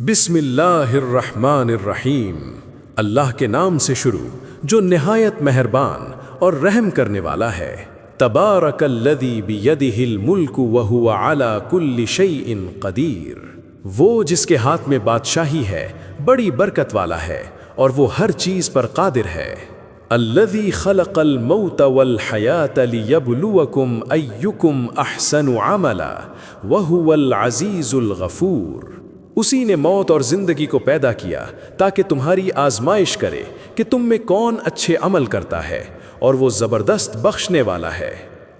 بسم اللہ الرحمن الرحیم، اللہ کے نام سے شروع جو نہایت مہربان اور رحم کرنے والا ہے۔ تبارک الذی بیدہ الملک وہو علی کل شیء قدیر، وہ جس کے ہاتھ میں بادشاہی ہے بڑی برکت والا ہے اور وہ ہر چیز پر قادر ہے۔ الذی خلق الموت والحیاۃ لیبلوکم ایکم احسن عملا وہو العزیز الغفور، اسی نے موت اور زندگی کو پیدا کیا تاکہ تمہاری آزمائش کرے کہ تم میں کون اچھے عمل کرتا ہے، اور وہ زبردست بخشنے والا ہے۔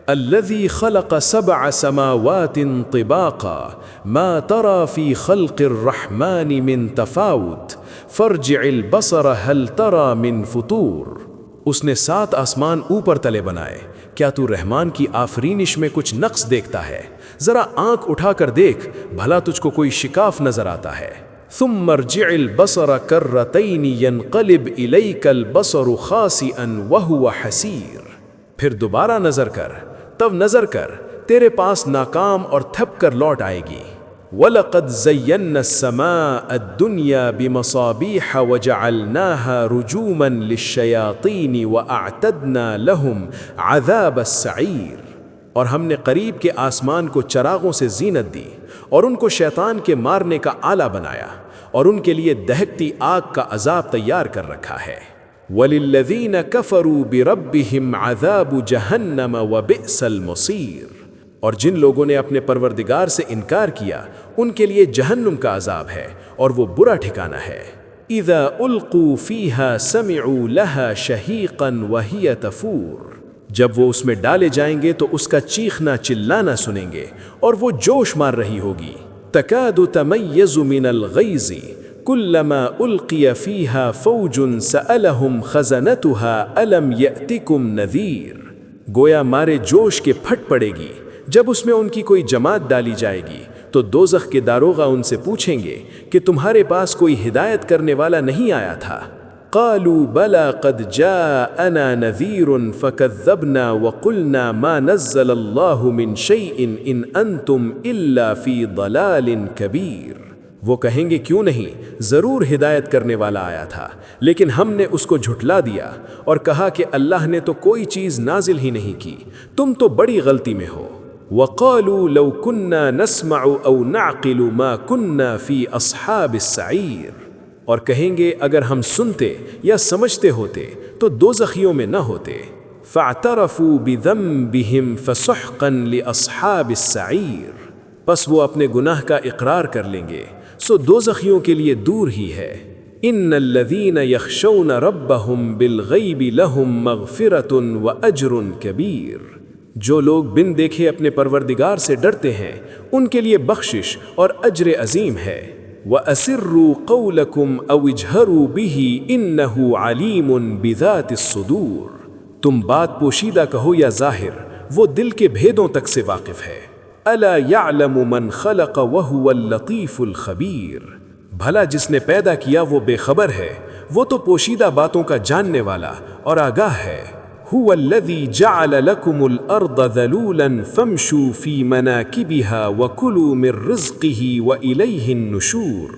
الذی خلق سبع سماوات طباقا ما ترى فی خلق الرحمن من تفاوت فارجع البصر هل ترى من فطور، اس نے 7 آسمان اوپر تلے بنائے، کیا تو رحمان کی آفرینش میں کچھ نقص دیکھتا ہے؟ ذرا آنکھ اٹھا کر دیکھ، بھلا تجھ کو کوئی شکاف نظر آتا ہے۔ ثم ارجع البصر کرتین ینقلب الیک البصر خاسئا وہو حسیر، پھر دوبارہ نظر کر، تب نظر کر تیرے پاس ناکام اور تھپ کر لوٹ آئے گی۔ وَلَقَدْ زَيَّنَّا السَّمَاءَ الدُّنْيَا بِمَصَابِيحَ وَجَعَلْنَاهَا رُجُومًا لِلشَّيَاطِينِ وَأَعْتَدْنَا لَهُمْ عَذَابَ السَّعِيرِ، اور ہم نے قریب کے آسمان کو چراغوں سے زینت دی اور ان کو شیطان کے مارنے کا آلہ بنایا، اور ان کے لیے دہکتی آگ کا عذاب تیار کر رکھا ہے۔ وَلِلَّذِينَ كَفَرُوا بِرَبِّهِمْ عَذَابُ جَهَنَّمَ وَبِئْسَ الْمَصِيرُ، اور جن لوگوں نے اپنے پروردگار سے انکار کیا ان کے لیے جہنم کا عذاب ہے اور وہ برا ٹھکانہ ہے۔ اذا القوا فیہا سمعوا لها شہیقا وہی تفور، جب وہ اس میں ڈالے جائیں گے تو اس کا چیخنا چلانا سنیں گے اور وہ جوش مار رہی ہوگی۔ تکاد تمیز من الغیظ کلما القی فیہا فوج سألہم خزنتها الم یأتکم نذیر، گویا مارے جوش کے پھٹ پڑے گی جب اس میں ان کی کوئی جماعت ڈالی جائے گی تو دوزخ کے داروغہ ان سے پوچھیں گے کہ تمہارے پاس کوئی ہدایت کرنے والا نہیں آیا تھا؟ قالوا بلا قد جاءنا نذیر فکذبنا وقلنا ما نزل اللہ من شیء ان انتم الا فی ضلال کبیر، وہ کہیں گے کیوں نہیں، ضرور ہدایت کرنے والا آیا تھا، لیکن ہم نے اس کو جھٹلا دیا اور کہا کہ اللہ نے تو کوئی چیز نازل ہی نہیں کی، تم تو بڑی غلطی میں ہو۔ وَقَالُوا لَوْ كُنَّا نَسْمَعُ أَوْ نَعْقِلُ مَا كُنَّا فِي أَصْحَابِ السَّعِيرِ، اور کہیں گے اگر ہم سنتے یا سمجھتے ہوتے تو دوزخیوں میں نہ ہوتے۔ فَاعْتَرَفُوا بِذَنبِهِمْ فَسُحْقًا لِأَصْحَابِ السَّعِيرِ، پس وہ اپنے گناہ کا اقرار کر لیں گے، سو دوزخیوں کے لیے دور ہی ہے۔ ان الذین یخشون ربهم بالغیب لهم مغفرۃ واجر کبیر، جو لوگ بن دیکھے اپنے پروردگار سے ڈرتے ہیں ان کے لیے بخشش اور اجر عظیم ہے۔ وَأَسِرُّوا قَوْلَكُمْ أَوْ اجْهَرُوا بِهِ إِنَّهُ عَلِيمٌ بِذَاتِ الصُّدُورِ، تم بات پوشیدہ کہو یا ظاہر، وہ دل کے بھیدوں تک سے واقف ہے۔ أَلَا يَعْلَمُ مَنْ خَلَقَ وَهُوَ اللَّطِيفُ الْخَبِيرُ، بھلا جس نے پیدا کیا وہ بے خبر ہے، وہ تو پوشیدہ باتوں کا جاننے والا اور آگاہ ہے۔ هُوَ الَّذِي جَعَلَ لَكُمُ الْأَرْضَ ذَلُولًا فَامْشُوا فِي مَنَاكِبِهَا وَكُلُوا مِن رِّزْقِهِ وَإِلَيْهِ النُّشُورُ،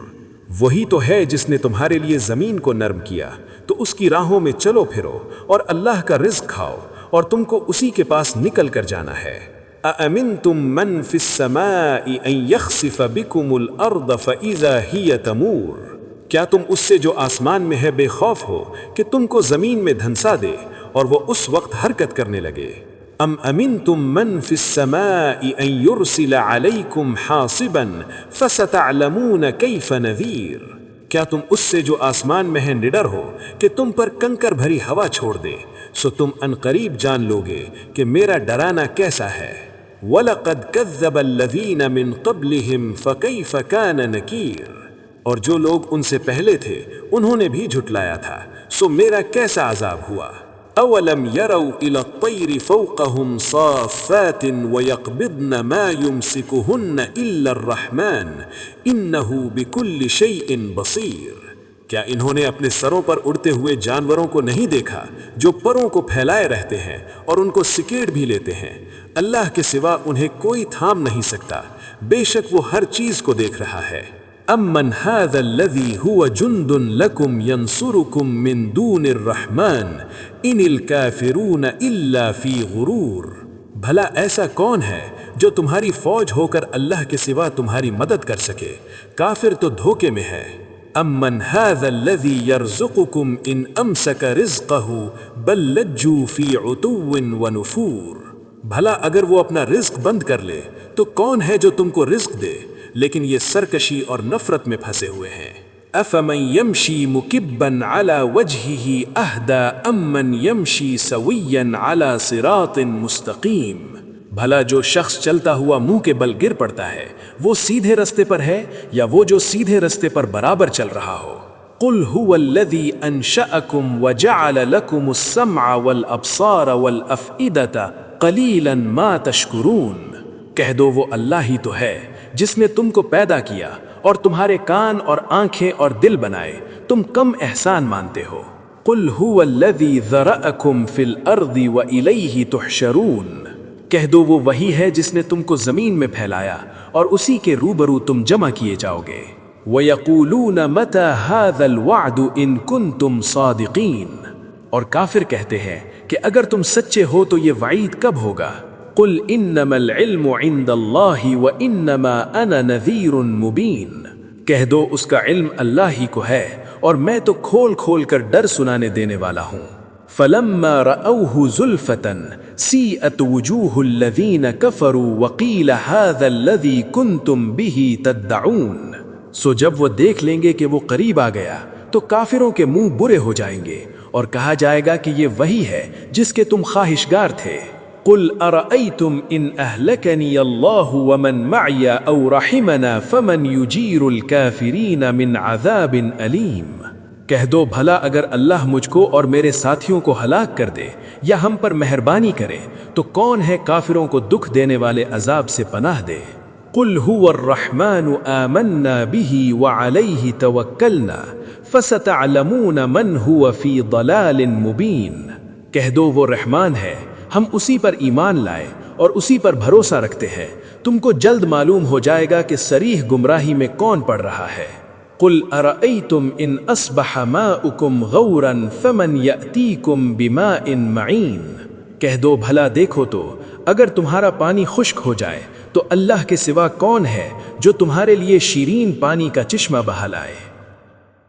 وہی تو ہے جس نے تمہارے لیے زمین کو نرم کیا تو اس کی راہوں میں چلو پھرو اور اللہ کا رزق کھاؤ اور تم کو اسی کے پاس نکل کر جانا ہے۔ أَأَمِنْتُم مَّن فِي السَّمَاءِ أَن يَخْسِفَ بِكُمُ الْأَرْضَ فَإِذَا هِيَ تَمُورُ، کیا تم اس سے جو آسمان میں ہے بے خوف ہو کہ تم کو زمین میں دھنسا دے اور وہ اس وقت حرکت کرنے لگے؟ ام امنتم من فی السماء ان یرسل علیکم حاصبا فستعلمون کیف نذیر، کیا تم اس سے جو آسمان میں ہے نڈر ہو کہ تم پر کنکر بھری ہوا چھوڑ دے، سو تم انقریب جان لوگے کہ میرا ڈرانا کیسا ہے۔ وَلَقَدْ كَذَّبَ الَّذِينَ مِن قَبْلِهِمْ فَكَيْفَ كَانَ نَكِيرٌ، اور جو لوگ ان سے پہلے تھے انہوں نے بھی جھٹلایا تھا، سو میرا کیسا عذاب ہوا۔ اولم يروا الى الطير فوقهم صافات ويقبضن ما يمسكهن الا الرحمن انه بكل شيء بصير، کیا انہوں نے اپنے سروں پر اڑتے ہوئے جانوروں کو نہیں دیکھا جو پروں کو پھیلائے رہتے ہیں اور ان کو سکیڑ بھی لیتے ہیں؟ اللہ کے سوا انہیں کوئی تھام نہیں سکتا، بے شک وہ ہر چیز کو دیکھ رہا ہے۔ امن هذا الذي هو جند لكم ينصركم من دون الرحمن ان الكافرون الا في غرور۔ بھلا ایسا کون ہے جو تمہاری فوج ہو کر اللہ کے سوا تمہاری مدد کر سکے؟ کافر تو دھوکے میں ہے۔ امن هذا الذي يرزقكم ان امسك رزقه بل لجوا في عتو ونفور۔ بھلا اگر وہ اپنا رزق بند کر لے تو کون ہے جو تم کو رزق دے، لیکن یہ سرکشی اور نفرت میں پھنسے ہوئے ہیں۔ افمن يمشي مكبا على وجهه اهدى امن يمشي سويا على صراط مستقيم۔ بھلا جو شخص چلتا ہوا منہ کے بل گر پڑتا ہے وہ سیدھے رستے پر ہے یا وہ جو سیدھے رستے پر برابر چل رہا ہو؟ قل هو الذي انشأكم وجعل لكم السمع والابصار والافئدة قلیلا ما تشکرون۔ کہہ دو وہ اللہ ہی تو ہے جس نے تم کو پیدا کیا اور تمہارے کان اور آنکھیں اور دل بنائے، تم کم احسان مانتے ہو۔ قل هو الذی ذرأکم فی الارض والیہ تحشرون۔ کہہ دو وہ وہی ہے جس نے تم کو زمین میں پھیلایا اور اسی کے روبرو تم جمع کیے جاؤ گے۔ وَيَقُولُونَ مَتَى هَذَا الْوَعْدُ إِن كُنتُمْ صَادِقِينَ۔ اور کافر کہتے ہیں کہ اگر تم سچے ہو تو یہ وعید کب ہوگا؟ قل انما العلم عند اللہ وانما انا نذیر مبین۔ کہہ دو اس کا علم اللہ ہی کو ہے اور میں تو کھول کھول کر ڈر سنانے دینے والا ہوں۔ فلما رأوه زلفة سیئت وجوہ الذین کفروا وقیل هذا الذی کنتم به تدعون۔ سو جب وہ دیکھ لیں گے کہ وہ قریب آ گیا تو کافروں کے منہ برے ہو جائیں گے اور کہا جائے گا کہ یہ وہی ہے جس کے تم خواہشگار تھے۔ قل ارأيتم ان اهلكني الله ومن معي او رحمنا فمن يجير الكافرين من عذاب الیم۔ کہہ دو بھلا اگر اللہ مجھ کو اور میرے ساتھیوں کو ہلاک کر دے یا ہم پر مہربانی کرے تو کون ہے کافروں کو دکھ دینے والے عذاب سے پناہ دے؟ قل هو الرحمن آمنا به وعليه توکلنا فستعلمون من هو في ضلال مبین۔ کہہ دو وہ رحمان ہے، ہم اسی پر ایمان لائے اور اسی پر بھروسہ رکھتے ہیں، تم کو جلد معلوم ہو جائے گا کہ صریح گمراہی میں کون پڑ رہا ہے۔ قل ارأيتم ان اصبح ماؤكم غورا فمن يأتيكم بماء معین۔ کہہ دو بھلا دیکھو تو اگر تمہارا پانی خشک ہو جائے تو اللہ کے سوا کون ہے جو تمہارے لیے شیرین پانی کا چشمہ بہا لائے؟